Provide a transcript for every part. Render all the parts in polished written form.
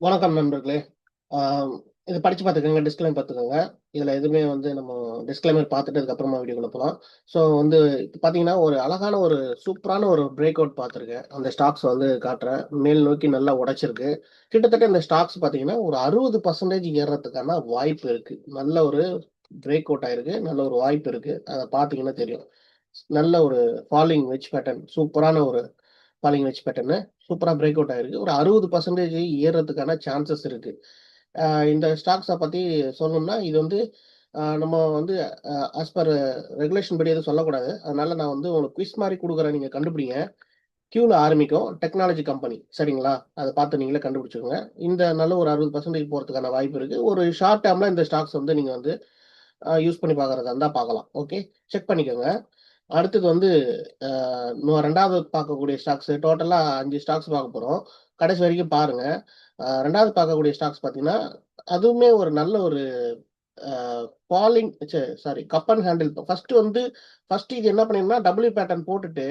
வணக்கம் நண்பர்களே. ஆம், இது படிச்சு பார்த்துக்கோங்க. டிஸ்க்ளைமர் பார்த்துக்கோங்க. இதுல எதுவுமே வந்து நம்ம டிஸ்க்ளைமர் பார்த்துட்டு அதுக்கப்புறமா வீடியோக்குள்ள போலாம். ஸோ வந்து இப்ப பார்த்தீங்கன்னா, ஒரு அழகான ஒரு சூப்பரான ஒரு பிரேக் அவுட் பார்த்துருக்கேன். அந்த ஸ்டாக்ஸ் வந்து காட்டுறேன். மேல் நோக்கி நல்லா உடைச்சிருக்கு. கிட்டத்தட்ட இந்த ஸ்டாக்ஸ் பார்த்தீங்கன்னா, ஒரு 60% ஏறுறதுக்கான வாய்ப்பு இருக்கு. நல்ல ஒரு பிரேக் அவுட் ஆயிருக்கு. நல்ல ஒரு வாய்ப்பு இருக்கு. அத பார்த்தீங்கன்னா தெரியும். நல்ல ஒரு ஃபாலிங் வெட்ஜ் பேட்டர்ன் சூப்பரான ஒரு ஃபாலிங் வெட்ஜ் பேட்டர்னு சூப்பரா பிரேக் அவுட் ஆயிருக்கு. ஒரு 60% ஏறுறதுக்கான சான்சஸ் இருக்கு. இந்த ஸ்டாக்ஸ பத்தி சொல்லணும்னா, இது வந்து நம்ம வந்து ஆஸ் பர் ரெகுலேஷன் படி எதுவும் சொல்லக்கூடாது. அதனால நான் வந்து உங்களுக்கு குவிஸ் மாரி குடுக்குறேன். நீங்க கண்டுபிடிங்க. கியூல ஆரம்பிக்கும். டெக்னாலஜி கம்பெனி சரிங்களா? அத பார்த்து நீங்களே கண்டுபிடிச்சுக்கோங்க. இந்த நல்ல ஒரு 60% போறதுக்கான வாய்ப்பு இருக்கு. ஒரு ஷார்ட் டேர்ம்ல இந்த ஸ்டாக்ஸ் வந்து நீங்க வந்து யூஸ் பண்ணி பார்க்கறதா இருந்தா பார்க்கலாம். ஓகே. செக் பண்ணிக்கோங்க. அடுத்தது வந்து அ 2வது பார்க்கக்கூடிய ஸ்டாக்ஸ் டோட்டலா 5 ஸ்டாக்ஸ் பார்க்க போறோம். கடைசி வரைக்கும் பாருங்க. 2வது பார்க்கக்கூடிய ஸ்டாக்ஸ் பார்த்தீங்கன்னா, அதுவுமே ஒரு நல்ல ஒரு அ falling sorry cup and handle. First இது என்ன பண்ணிருக்குன்னா, டபிள்யூ பேட்டர்ன் போட்டுட்டு,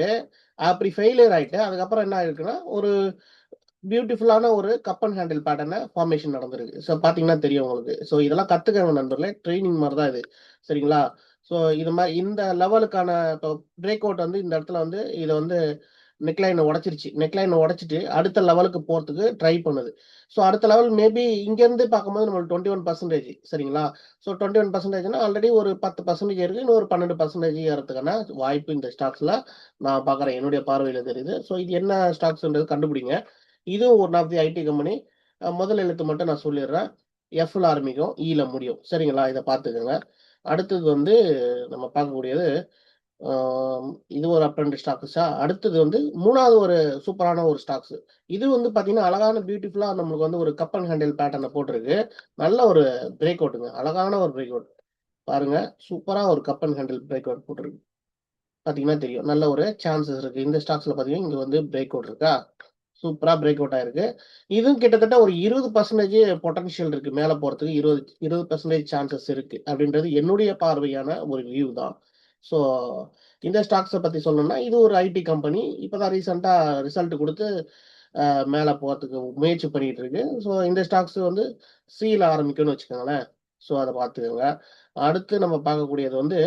அப்படி ஃபெயிலியர் ஆயிட்டு, அதுக்கப்புறம் என்ன ஆயிருக்குன்னா, ஒரு பியூட்டிஃபுல்லான ஒரு கப் அண்ட் ஹேண்டில் பேட்டர்ன ஃபார்மேஷன் நடந்திருக்கு. ஸோ பார்த்தீங்கன்னா தெரியும் உங்களுக்கு. ஸோ இதெல்லாம் கத்துக்கங்க நண்பர்களே. ட்ரெய்னிங் மாரி தான் இது. சரிங்களா? ஸோ இது மாரி இந்த லெவலுக்கான இப்போ பிரேக் அவுட் வந்து இந்த இடத்துல வந்து இத வந்து நெக்லைன உடைச்சிருச்சு. நெக்லைன உடைச்சிட்டு அடுத்த லெவலுக்கு போறதுக்கு ட்ரை பண்ணுது. ஸோ அடுத்த லெவல் மேபி இங்கேருந்து பார்க்கும்போது நம்மளுக்கு 21% சரிங்களா? ஸோ 21%னா ஆல்ரெடி ஒரு 10% இருக்கு. இன்னும் ஒரு 12% ஏறதுக்கான வாய்ப்பு இந்த ஸ்டாக்ஸ்ல நான் பார்க்குறேன். என்னுடைய பார்வையில தெரியுது. ஸோ இது என்ன ஸ்டாக்ஸ்ன்றது கண்டுபிடிங்க. இதுவும் one of the IT company. முதல் எழுத்து மட்டும் நான் சொல்லிடுறேன். எஃப்ல ஆரம்பிக்கும். ஈல முடியும். சரிங்களா? இத பார்த்துக்கங்க. அடுத்தது வந்து நம்ம பார்க்கக்கூடியது ஆ இது ஒரு அப் அண்ட் ஸ்டாக்ஸா? அடுத்தது வந்து 3வது ஒரு சூப்பரான ஒரு ஸ்டாக்ஸ். இது வந்து பார்த்தீங்கன்னா, அழகான பியூட்டிஃபுல்லா நம்மளுக்கு வந்து ஒரு கப் அண்ட் ஹேண்டில் பேட்டர்ன போட்டிருக்கு. நல்ல ஒரு பிரேக் அவுட்டுங்க. அழகான ஒரு பிரேக் அவுட். பாருங்க. சூப்பரா ஒரு cup and handle break out போட்டிருக்கு. பார்த்தீங்கன்னா தெரியும். நல்ல ஒரு சான்சஸ் இருக்கு. இந்த ஸ்டாக்ஸ்ல பார்த்தீங்கன்னா, இங்க வந்து பிரேக் அவுட் இருக்கா? சூப்பரா பிரேக் அவுட் ஆயிருக்கு. இதுவும் கிட்டத்தட்ட ஒரு 20% பொட்டன்ஷியல் இருக்கு. மேல போறதுக்கு 20% சான்சஸ் இருக்கு. அப்படின்றது என்னுடைய பார்வையான ஒரு வியூ தான். ஸோ இந்த ஸ்டாக்ஸ பத்தி சொல்லணும்னா, இது ஒரு ஐடி கம்பெனி. இப்பதான் ரீசென்ட்டா ரிசல்ட் குடுத்து மேல போறதுக்கு முயற்சி பண்ணிட்டு இருக்கு. ஸோ இந்த ஸ்டாக்ஸ் வந்து சில ஆரம்பிக்கும்னு வச்சுக்கோங்களேன். ஸோ அத பார்த்துக்கங்க. அடுத்து நம்ம பார்க்கக்கூடியது வந்து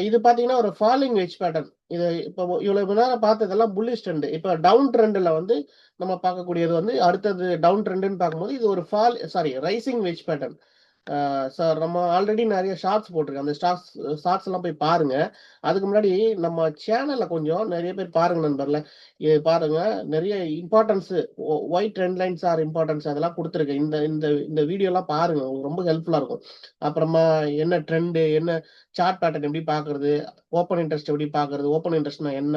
இது பார்த்தீங்கன்னா, ஒரு ஃபாலிங் வெட்ஜ் பேட்டர்ன். இது இப்போ இவ்வளவு நேரம் பார்த்ததெல்லாம் புல்லிஷ் ட்ரெண்ட். இப்ப டவுன் ட்ரெண்ட்ல வந்து நம்ம பார்க்கக்கூடியது வந்து அடுத்தது டவுன் ட்ரெண்ட்ன்னு பார்க்கும்போது, இது ஒரு ரைசிங் வெட்ஜ் பேட்டர்ன். சார் நம்ம ஆல்ரெடி நெறைய ஷார்ட்ஸ் போட்டிருக்கேன். அந்த ஷார்ட்ஸ்லாம் போய் பாருங்க. அதுக்கு முன்னாடி நம்ம சேனல்ல கொஞ்சம் நெறைய பேர் பாருங்க நண்பர்களே. இது பாருங்க நெறைய importance why trend lines are importance அதெல்லாம் குடுத்துருக்கேன். இந்த இந்த இந்த வீடியோலாம் பாருங்க. உங்களுக்கு ரொம்ப ஹெல்ப்ஃபுல்லா இருக்கும். அப்புறமா என்ன ட்ரெண்ட், என்ன சார்ட் பேட்டர்ன் எப்படி பார்க்கறது, ஓப்பன் இன்ட்ரெஸ்ட் எப்படி பார்க்கறது, ஓப்பன் இன்ட்ரெஸ்ட்னா என்ன,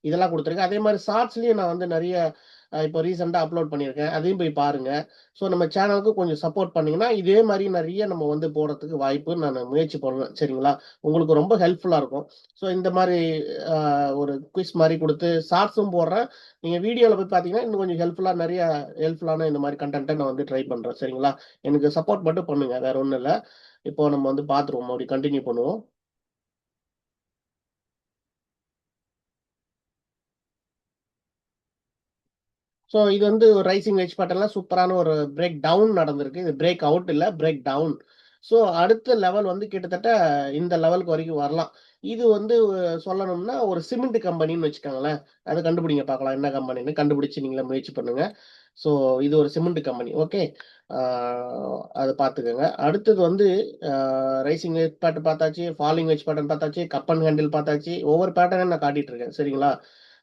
இதெல்லாம் குடுத்துருக்கேன். அதே மாரி ஷார்ட்ஸ்லயும் நான் வந்து நெறைய இப்போ ரீசென்ட்டா அப்லோட் பண்ணியிருக்கேன். அதையும் போய் பாருங்க. ஸோ நம்ம சேனலுக்கு கொஞ்சம் சப்போர்ட் பண்ணீங்கன்னா, இதே மாரி நெறைய நம்ம வந்து போடுறதுக்கு வாய்ப்பு நானு முயற்சி பண்ணுவேன். சரிங்களா? உங்களுக்கு ரொம்ப ஹெல்ப்ஃபுல்லா இருக்கும். ஸோ இந்த மாரி அ ஒரு குயிஸ் மாரி குடுத்து ஷார்ட்ஸும் போடுறேன். நீங்க வீடியோல போய் பார்த்தீங்கன்னா, இன்னும் கொஞ்சம் ஹெல்ப்ஃபுல்லான இந்த மாரி கன்டென்ட்ட நான் வந்து ட்ரை பண்றேன். சரிங்களா? எனக்கு சப்போர்ட் மட்டும் பண்ணுங்க. வேற ஒண்ணும் இல்ல. இப்போ நம்ம வந்து பார்த்துருவோம். மறுபடியும் கன்டின்யூ பண்ணுவோம். ஸோ இது வந்து ஒரு ரைசிங் வெட்ஜ் பேட்டர்ன்ல சூப்பரான ஒரு பிரேக் டவுன் நடந்திருக்கு. இது பிரேக் அவுட் இல்ல, பிரேக் டவுன். ஸோ அடுத்த லெவல் வந்து கிட்டத்தட்ட இந்த லெவலுக்கு வரைக்கும் வரலாம். இது வந்து சொல்லணும்னா ஒரு சிமெண்ட் கம்பெனின்னு வச்சுக்கோங்களேன். அத கண்டுபிடிங்க பார்க்கலாம். என்ன கம்பெனின்னு கண்டுபிடிச்சு நீங்களே முயற்சி பண்ணுங்க. ஸோ இது ஒரு சிமெண்ட் கம்பெனி. ஓகே. ஆ அத பார்த்துக்கங்க. அடுத்தது வந்து ரைசிங் வெட்ஜ் பேட்டர்ன் பார்த்தாச்சு, ஃபாலிங் வெட்ஜ் பேட்டர்ன் பார்த்தாச்சு, கப் அண்ட் ஹேண்டில் பார்த்தாச்சு. ஒவ்வொரு பேட்டர்னா நான் காட்டிட்டு இருக்கேன். சரிங்களா?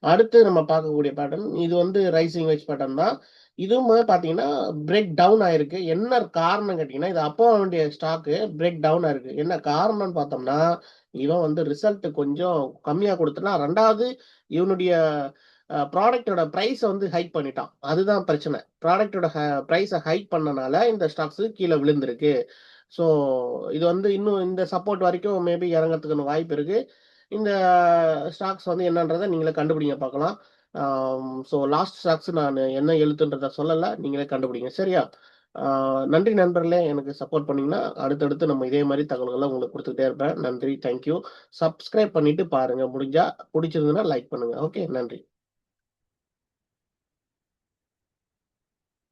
அடுத்து நம்ம பார்க்கக்கூடிய பேட்டர்ன், இது வந்து ரைசிங் வெட்ஜ் பேட்டர்ன் தான். இதுவுமே பார்த்தீங்கன்னா, பிரேக் டவுன் ஆயிருக்கு. என்ன காரணம் கேட்டீங்கன்னா, இது அப்போ வேண்டிய ஸ்டாக்கு பிரேக் டவுன் ஆயிருக்கு. என்ன காரணம்னு பார்த்தோம்னா, இவன் வந்து ரிசல்ட் கொஞ்சம் கம்மியா குடுத்துட்டான். 2வது இவனுடைய ப்ராடக்ட்டோட பிரைஸ வந்து ஹைக் பண்ணிட்டான். அதுதான் பிரச்சனை. ப்ராடக்ட்டோட பிரைஸ ஹைக் பண்ணனால இந்த ஸ்டாக்ஸ் கீழ விழுந்திருக்கு. ஸோ இது வந்து இன்னும் இந்த சப்போர்ட் வரைக்கும் மேபி இறங்கறதுக்கான வாய்ப்பு இருக்கு. இந்த ஸ்டாக்ஸ் வந்து என்னன்றத நீங்களே கண்டுபிடிங்க பார்க்கலாம். ஸோ லாஸ்ட் ஸ்டாக்ஸ் நானு என்ன எழுத்துன்றத சொல்லல. நீங்களே கண்டுபிடிங்க. சரியா? ஆ நன்றி நண்பர்களே. எனக்கு சப்போர்ட் பண்ணீங்கன்னா, அடுத்தடுத்து நம்ம இதே மாரி தகவல்கள உங்களுக்கு குடுத்துக்கிட்டே இருப்பேன். நன்றி. Thank you. சப்ஸ்கிரைப் பண்ணிட்டு பாருங்க. முடிஞ்சா புடிச்சிருந்ததுன்னா லைக் பண்ணுங்க. ஓகே. நன்றி.